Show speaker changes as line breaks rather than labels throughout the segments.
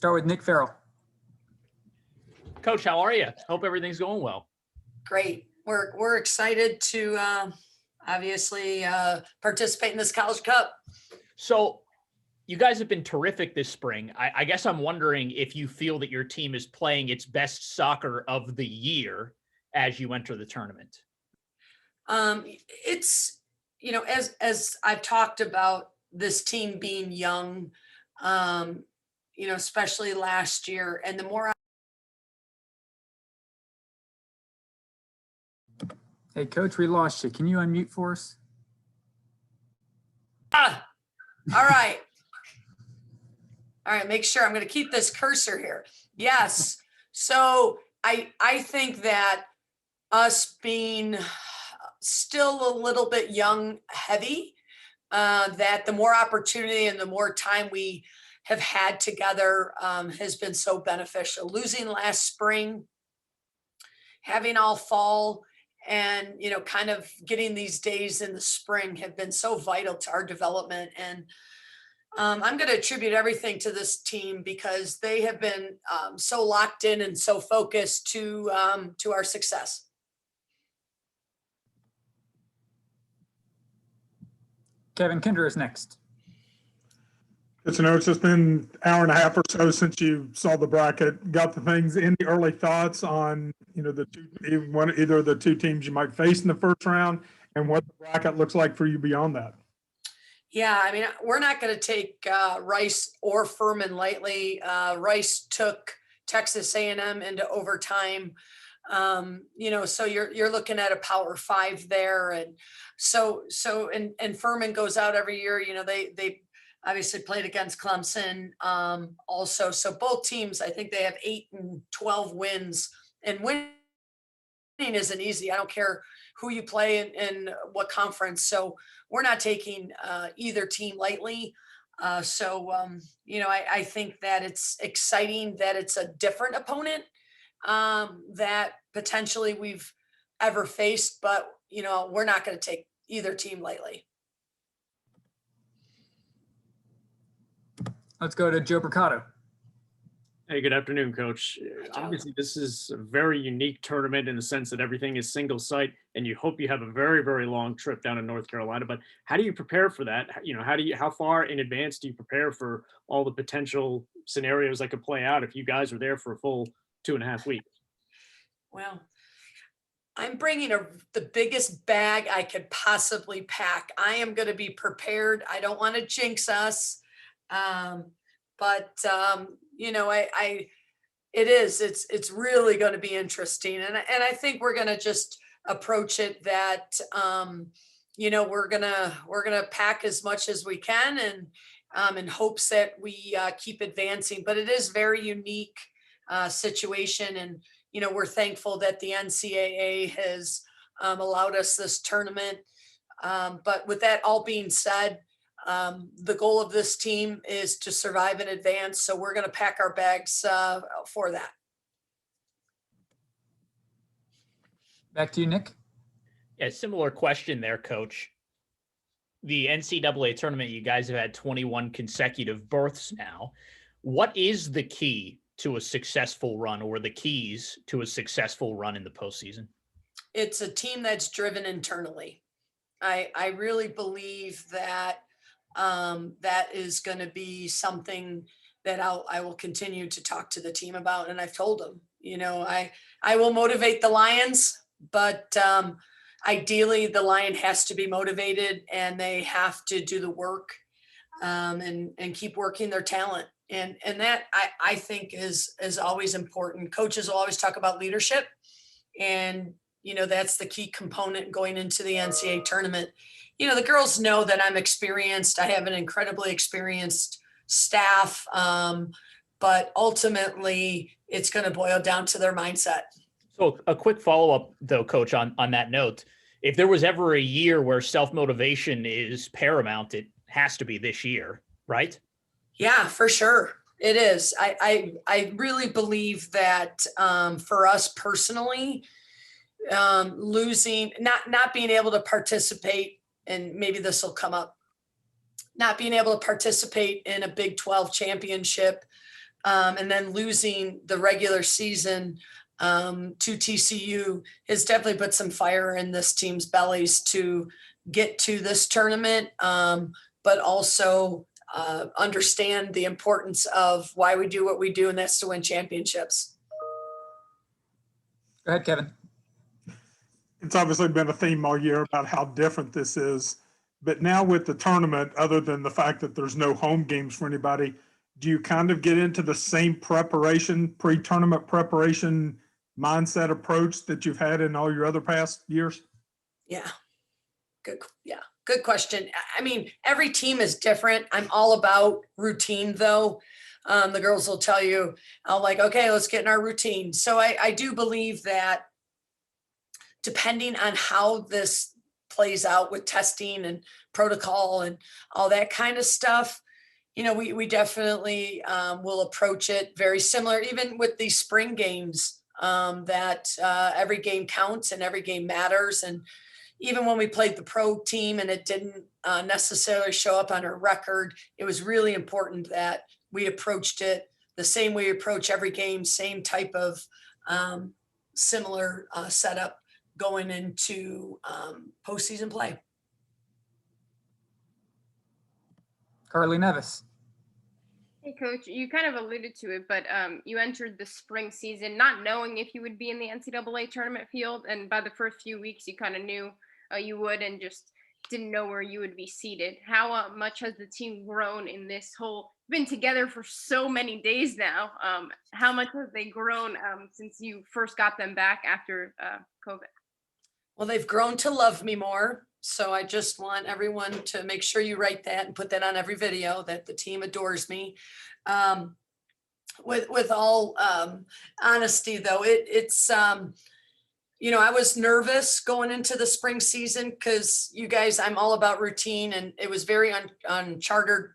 Start with Nick Farrell.
Coach, how are you? Hope everything's going well.
Great. We're excited to obviously participate in this College Cup.
So you guys have been terrific this spring. I guess I'm wondering if you feel that your team is playing its best soccer of the year as you enter the tournament.
It's, as I've talked about this team being young, especially last year, and the more
Hey, Coach, we lost you. Can you unmute for us?
all right. All right, make sure I'm going to keep this cursor here. Yes. So I think that us being still a little bit young heavy, that the more opportunity and the more time we have had together has been so beneficial. Losing last spring, having all fall, and kind of getting these days in the spring have been so vital to our development. And I'm going to attribute everything to this team because they have been so locked in and so focused to our success.
Kevin Kinder is next.
It's just been an hour and a half or so since you saw the bracket, got the things. Any early thoughts on, either of the two teams you might face in the first round and what the bracket looks like for you beyond that?
Yeah, I mean, we're not going to take Rice or Furman lightly. Rice took Texas A&M into overtime. So you're looking at a Power 5 there, and so Furman goes out every year. They obviously played against Clemson also. So both teams, I think they have 8 and 12 wins, and winning isn't easy. I don't care who you play in what conference. So we're not taking either team lightly. I think that it's exciting that it's a different opponent that potentially we've ever faced, but we're not going to take either team lightly.
Let's go to Joe Mercado.
Hey, good afternoon, Coach. Obviously, this is a very unique tournament in the sense that everything is single site, and you hope you have a very, very long trip down in North Carolina. But how do you prepare for that? How far in advance do you prepare for all the potential scenarios that could play out if you guys are there for a full 2.5 weeks?
Well, I'm bringing the biggest bag I could possibly pack. I am going to be prepared. I don't want to jinx us. It's really going to be interesting. And I think we're going to just approach it that, we're going to pack as much as we can and in hopes that we keep advancing, but it is very unique situation. And, we're thankful that the NCAA has allowed us this tournament. But with that all being said, the goal of this team is to survive in advance. So we're going to pack our bags for that.
Back to you, Nick.
Yeah, similar question there, Coach. The NCAA tournament, you guys have had 21 consecutive berths now. What is the key to a successful run, or the keys to a successful run in the postseason?
It's a team that's driven internally. I really believe that that is going to be something that I will continue to talk to the team about. And I've told them, I will motivate the Lions, but ideally the Lion has to be motivated and they have to do the work and keep working their talent. And that I think is always important. Coaches will always talk about leadership, and that's the key component going into the NCAA tournament. The girls know that I'm experienced. I have an incredibly experienced staff, but ultimately it's going to boil down to their mindset.
So a quick follow-up though, Coach, on that note, if there was ever a year where self-motivation is paramount, it has to be this year, right?
Yeah, for sure. It is. I really believe that for us personally, losing, not being able to participate, and maybe this will come up, not being able to participate in a Big 12 championship and then losing the regular season to TCU has definitely put some fire in this team's bellies to get to this tournament, but also understand the importance of why we do what we do, and that's to win championships.
Go ahead, Kevin.
It's obviously been a theme all year about how different this is. But now with the tournament, other than the fact that there's no home games for anybody, do you kind of get into the same preparation, pre-tournament preparation mindset approach that you've had in all your other past years?
Yeah. Good question. I mean, every team is different. I'm all about routine though. The girls will tell you, I'm like, okay, let's get in our routine. So I do believe that depending on how this plays out with testing and protocol and all that kind of stuff, you know, we definitely will approach it very similar, even with these spring games, that every game counts and every game matters. And even when we played the pro team and it didn't necessarily show up on our record, it was really important that we approached it the same way we approach every game, same type of similar setup going into postseason play.
Carly Nevis.
Hey, Coach, you kind of alluded to it, but you entered the spring season not knowing if you would be in the NCAA tournament field. And by the first few weeks, you kind of knew you would and just didn't know where you would be seated. How much has the team grown in this whole, been together for so many days now? How much have they grown since you first got them back after COVID?
Well, they've grown to love me more. So I just want everyone to make sure you write that and put that on every video, that the team adores me. With all honesty, though, it's you know, I was nervous going into the spring season because you guys, I'm all about routine, and it was very uncharted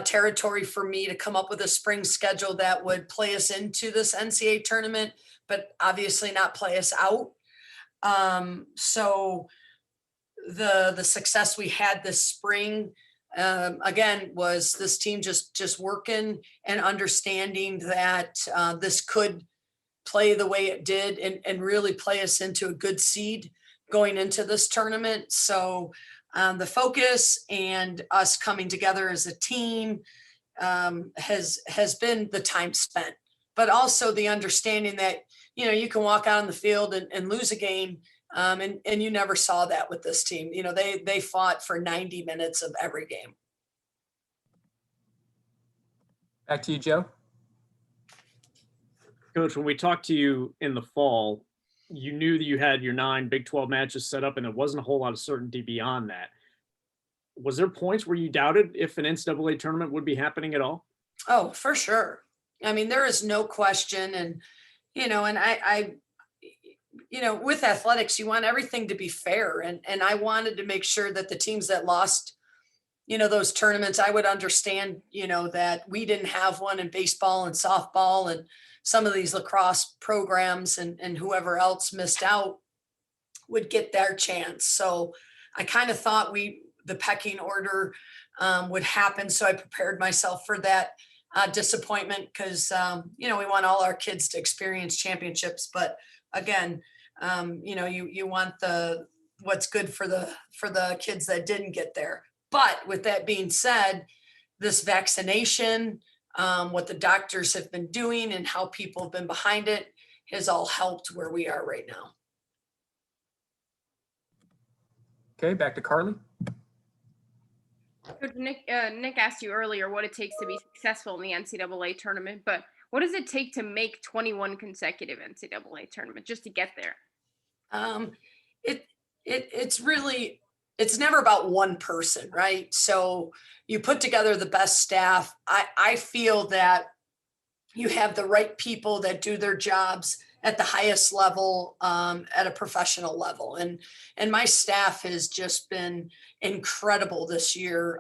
territory for me to come up with a spring schedule that would play us into this NCAA tournament, but obviously not play us out. So the success we had this spring, again, was this team just working and understanding that this could play the way it did and really play us into a good seed going into this tournament. So the focus and us coming together as a team has been the time spent, but also the understanding that, you know, you can walk out on the field and lose a game. And you never saw that with this team. You know, they fought for 90 minutes of every game.
Back to you, Joe.
Coach, when we talked to you in the fall, you knew that you had your 9 Big 12 matches set up, and there wasn't a whole lot of certainty beyond that. Was there points where you doubted if an NCAA tournament would be happening at all?
Oh, for sure. I mean, there is no question. And, you know, and I you know, with athletics, you want everything to be fair. And I wanted to make sure that the teams that lost, you know, those tournaments, I would understand, you know, that we didn't have one in baseball and softball and some of these lacrosse programs and whoever else missed out would get their chance. So I kind of thought the pecking order would happen. So I prepared myself for that disappointment because, you know, we want all our kids to experience championships. But again, you know, you want what's good for the kids that didn't get there. But with that being said, this vaccination, what the doctors have been doing and how people have been behind it has all helped where we are right now.
Okay, back to Carly.
Coach Nick asked you earlier what it takes to be successful in the NCAA tournament, but what does it take to make 21 consecutive NCAA tournaments just to get there? It's never about one person, right? So you put together the best staff. I feel that you have the right people that do their jobs at the highest level, at a professional level. And my staff has just been incredible this year,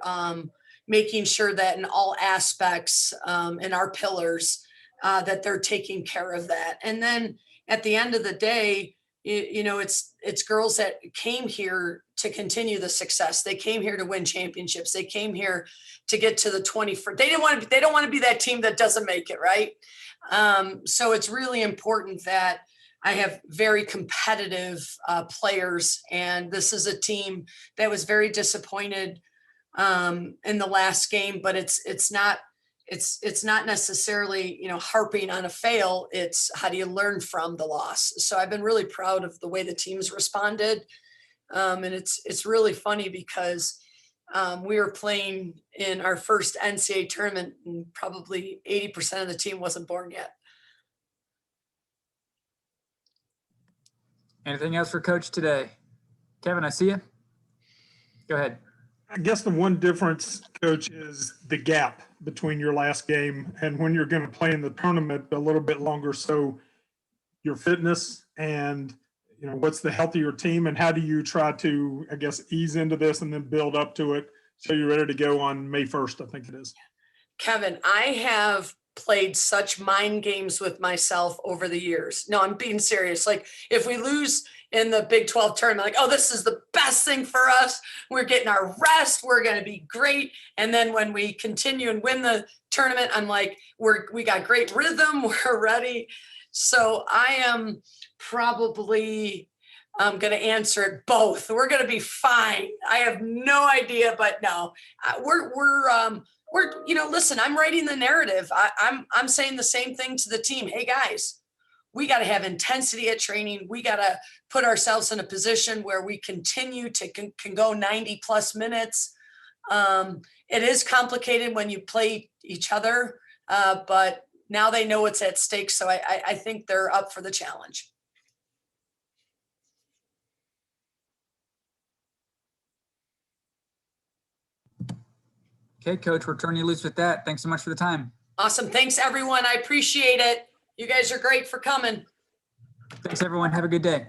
making sure that in all aspects, in our pillars, that they're taking care of that. And then at the end of the day,
it's girls that came here to continue the success. They came here to win championships. They came here to get to the 21st. They don't want to be that team that doesn't make it, right? So it's really important that I have very competitive players, and this is a team that was very disappointed in the last game, but it's not necessarily, harping on a fail. It's how do you learn from the loss? So I've been really proud of the way the teams responded. And it's really funny because we were playing in our first NCAA tournament and probably 80% of the team wasn't born yet.
Anything else for Coach today? Kevin, I see you. Go ahead.
I guess the one difference, Coach, is the gap between your last game and when you're going to play in the tournament a little bit longer. So your fitness and, what's the healthier team, and how do you try to, I guess, ease into this and then build up to it so you're ready to go on May 1st, I think it is.
Kevin, I have played such mind games with myself over the years. No, I'm being serious. Like if we lose in the Big 12 tournament, like, oh, this is the best thing for us. We're getting our rest. We're going to be great. And then when we continue and win the tournament, I'm like, we got great rhythm. We're ready. So I am probably going to answer it both. We're going to be fine. I have no idea, but no, listen, I'm writing the narrative. I'm saying the same thing to the team. Hey guys, we got to have intensity at training. We got to put ourselves in a position where we continue to can go 90 plus minutes. It is complicated when you play each other, but now they know what's at stake. So I think they're up for the challenge.
Okay, Coach, we're turning you loose with that. Thanks so much for the time.
Awesome. Thanks, everyone. I appreciate it. You guys are great for coming.
Thanks, everyone. Have a good day.